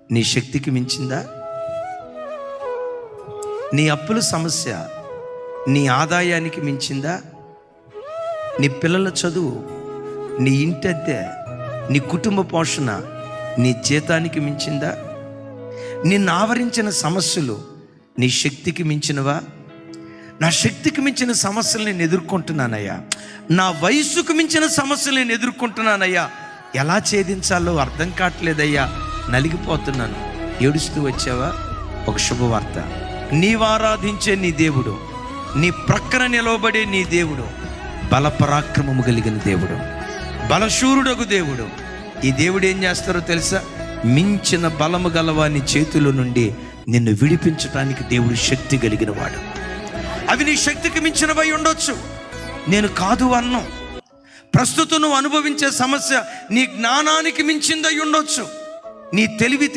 నీ శక్తికి మించిందా? నీ అప్పుల సమస్య నీ ఆదాయానికి మించిందా? నీ పిల్లల చదువు, నీ ఇంటి అద్దె, నీ కుటుంబ పోషణ నీ జీతానికి మించిందా? నిన్ను ఆవరించిన సమస్యలు నీ శక్తికి మించినవా? నా శక్తికి మించిన సమస్యలు నేను ఎదుర్కొంటున్నానయ్యా, నా వయస్సుకు మించిన సమస్యలు నేను ఎదుర్కొంటున్నానయ్యా, ఎలా ఛేదించాలో అర్థం కావట్లేదయ్యా, నలిగిపోతున్నాను, ఏడుస్తూ వచ్చావా? ఒక శుభవార్త. నీవారాధించే నీ దేవుడు, నీ ప్రక్కన నిలవబడే నీ దేవుడు బలపరాక్రమము కలిగిన దేవుడు, బలశూరుడగు దేవుడు. ఈ దేవుడు ఏం చేస్తారో తెలుసా? మించిన బలము గలవాని చేతుల నుండి నిన్ను విడిపించడానికి దేవుడు శక్తి కలిగిన వాడు. అవి నీ శక్తికి మించినవై ఉండొచ్చు, నేను కాదు అన్నాం. ప్రస్తుతం నువ్వు అనుభవించే సమస్య నీ జ్ఞానానికి మించిందై ఉండొచ్చు, నీ తెలివి